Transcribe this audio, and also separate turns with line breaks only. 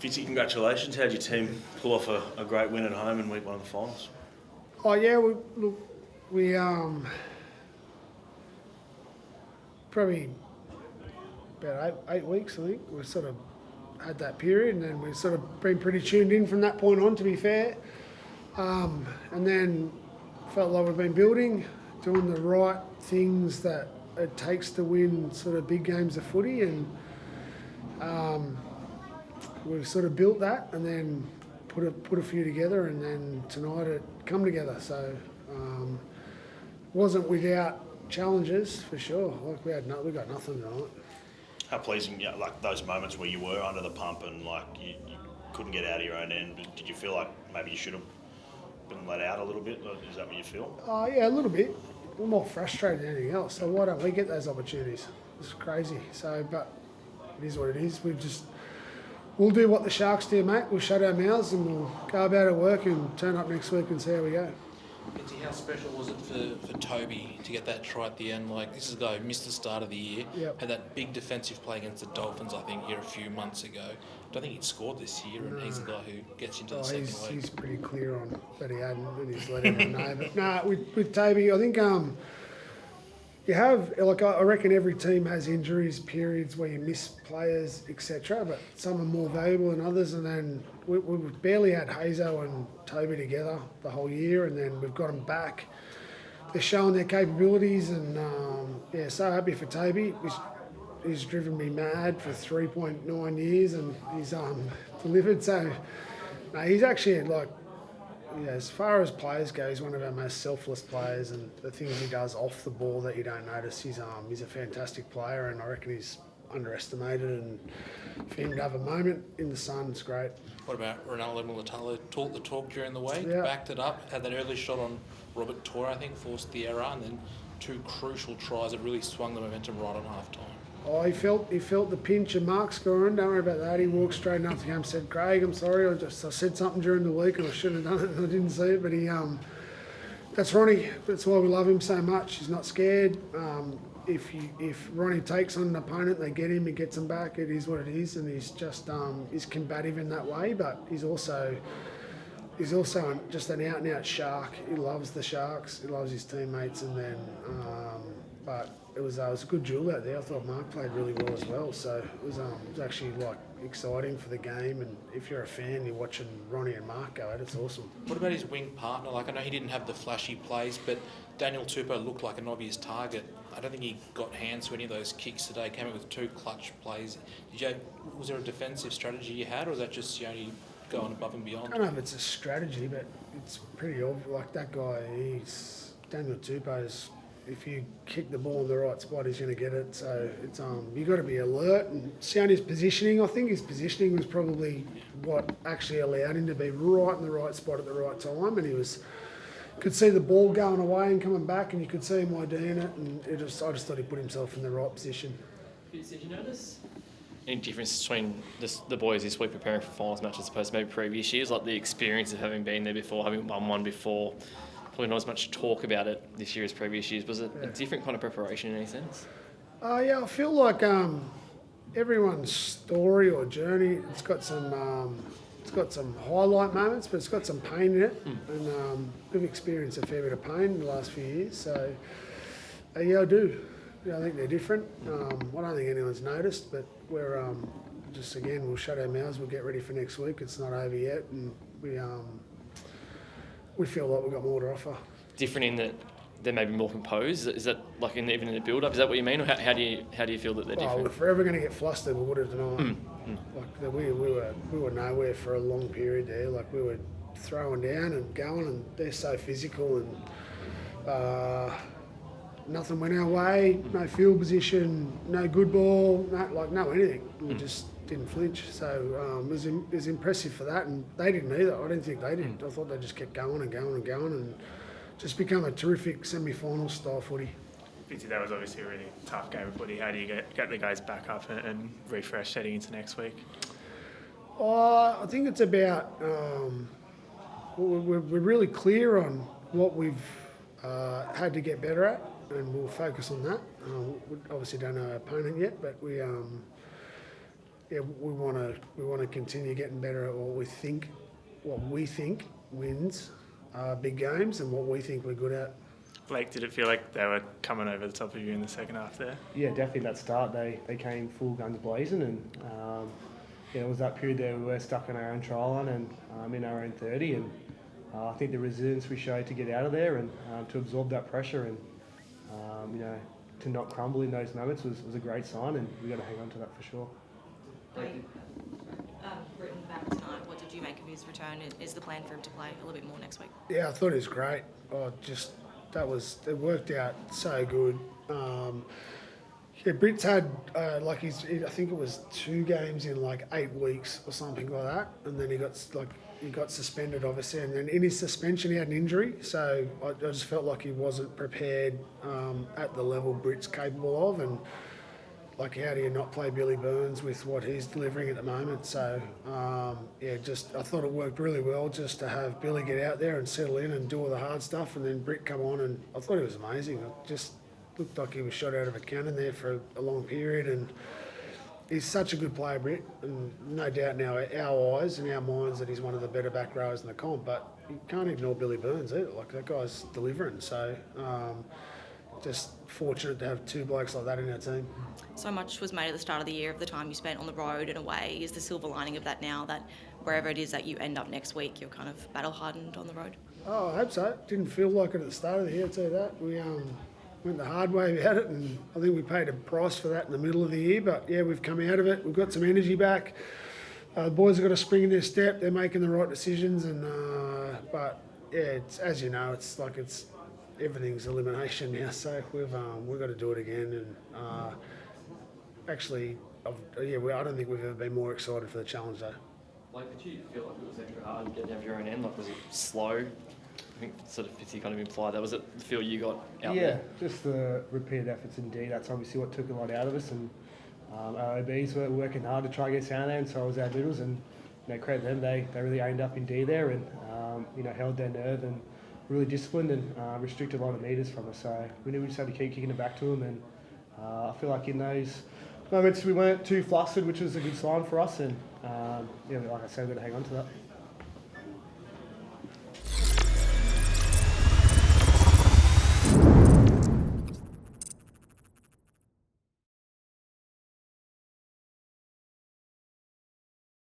Fitzy, congratulations. How'd your team pull off a great win at home in week 1 of the finals?
Oh yeah, we probably about eight weeks, I think. We sort of had that period, and then we've sort of been pretty tuned in from that point on, to be fair. And then felt like we've been building, doing the right things that it takes to win sort of big games of footy, and we've sort of built that, and then put a few together, and then tonight it come together. So wasn't without challenges for sure. Like we got nothing tonight.
How pleasing, like those moments where you were under the pump and like you couldn't get out of your own end. Did you feel like maybe you should have been let out a little bit? Is that what you feel?
Oh yeah, a little bit. We're more frustrated than anything else. So why don't we get those opportunities? It's crazy. So, but it is what it is. We'll do what the Sharks do, mate. We'll shut our mouths and we'll go about our work and turn up next week and see how we go.
How special was it for Toby to get that try at the end? Like, this is a guy who missed the start of the year, had that big defensive play against the Dolphins, I think, here a few months ago. I don't think he'd scored this year, and he's the guy who gets into the second week. He's pretty clear on that he hadn't, and he's let everyone know. But with Toby, I think you have, like, I reckon every team has injuries, periods where you miss players, etc. But some are more valuable than others. And then we've barely had Hazo and Toby together the whole year, and then we've got them back. They're showing their capabilities, and so happy for Toby. He's driven me mad for 3.9 years, and he's delivered. So he's actually like. Yeah, as far as players go, he's one of our most selfless players, and the things he does off the ball that you don't notice, he's a fantastic player, and I reckon he's underestimated, and for him to have a moment in the sun, it's great. What about Ronaldo Mulatalo? Talked the talk during the week,
Yeah.
backed it up, had that early shot on Robert Torre, I think, forced the error, and then 2 crucial tries that really swung the momentum right on half-time.
Oh, he felt the pinch of Mark scoring. Don't worry about that. He walked straight enough to him and said, "Craig, I'm sorry. I said something during the week and I shouldn't have done it and I didn't see it." But that's Ronny. That's why we love him so much. He's not scared. If Ronny takes on an opponent, they get him. He gets them back. It is what it is, and he's just he's combative in that way. But he's also just an out and out Shark. He loves the Sharks. He loves his teammates, and then but. It was a good duel out there. I thought Mark played really well as well. So it was actually like exciting for the game. And if you're a fan, you're watching Ronny and Mark go at it. It's awesome.
What about his wing partner? Like, I know he didn't have the flashy plays, but Daniel Tupou looked like an obvious target. I don't think he got hands to any of those kicks today. Came up with 2 clutch plays. Was there a defensive strategy you had, or was that just you only going above and beyond?
I don't know if it's a strategy, but it's pretty obvious. Like that guy, Daniel Tupou's. If you kick the ball in the right spot, he's going to get it. So it's you got to be alert and see on his positioning. I think his positioning was probably what actually allowed him to be right in the right spot at the right time. And could see the ball going away and coming back, and you could see him IDing it. And I just thought he put himself in the right position.
Did you notice
any difference between the boys this week preparing for finals matches as opposed to maybe previous years, like the experience of having been there before, having won one before? Probably not as much talk about it this year as previous years. Was it a different kind of preparation in any sense?
Yeah, I feel like everyone's story or journey, it's got some highlight moments, but it's got some pain in it. And we've experienced a fair bit of pain in the last few years. So, yeah, I do. Yeah, I think they're different. I don't think anyone's noticed, but we're we'll shut our mouths. We'll get ready for next week. It's not over yet, and we feel like we've got more to offer.
Different in that they may be more composed. Is that like even in the build-up? Is that what you mean, or how do you feel that they're different?
We're forever going to get flustered. We would have tonight. Like we were nowhere for a long period there. Like we were throwing down and going, and they're so physical, and nothing went our way. No field position, no good ball, no anything. We just didn't flinch, so it was impressive for that, and they didn't either. I didn't think they did. I thought they just kept going and going and going, and just become a terrific semi-final style footy.
Fitzy, that was obviously a really tough game of footy. How do you get the guys back up and refresh heading into next week?
I think it's about we're really clear on what we've had to get better at, and we'll focus on that. We obviously don't know our opponent yet, but yeah, we want to continue getting better at what we think wins big games and what we think we're good at.
Blake, did it feel like they were coming over the top of you in the second half there?
Yeah, definitely that start. They came full guns blazing, and it was that period there we were stuck in our own try line and in our own 30, and I think the resilience we showed to get out of there and to absorb that pressure and to not crumble in those moments was a great sign, and we've got to hang on to that for sure.
Written back tonight, what did you make of his return? Is the plan for him to play a little bit more next week?
Yeah, I thought it was great. It worked out so good. Britt's had I think it was 2 games in like 8 weeks or something like that, and then he got suspended obviously, and then in his suspension he had an injury, so I just felt like he wasn't prepared at the level Britt's capable of, and like how do you not play Billy Burns with what he's delivering at the moment? So I thought it worked really well just to have Billy get out there and settle in and do all the hard stuff, and then Britt come on, and I thought he was amazing. It just looked like he was shot out of a cannon there for a long period, and he's such a good player, Britt, and no doubt now our eyes and our minds that he's one of the better back rowers in the comp, but you can't ignore Billy Burns either. Like, that guy's delivering, so just fortunate to have 2 blokes like that in our team.
So much was made at the start of the year of the time you spent on the road and away. Is the silver lining of that now that wherever it is that you end up next week, you're kind of battle-hardened on the road?
Oh, I hope so. Didn't feel like it at the start of the year, I'll tell you that. We went the hard way about it, and I think we paid a price for that in the middle of the year, but yeah, we've come out of it. We've got some energy back. The boys have got a spring in their step. They're making the right decisions, and but yeah, it's, as you know, it's everything's elimination now, so we've got to do it again, and I don't think we've ever been more excited for the challenge though.
Like, did you feel like it was extra hard getting out of your own end? Like, was it slow? I think sort of Fitzy kind of implied that. Was it the feel you got out there?
Yeah, just the repeated efforts indeed. That's obviously what took a lot out of us, and our OBs were working hard to try and get us down there, and so was our middles, and credit them, they really aimed up in D there and held their nerve and really disciplined and restricted a lot of metres from us. So we knew we just had to keep kicking it back to them, and I feel like in those moments we weren't too flustered, which was a good sign for us, and like I said, we've got to hang on to that.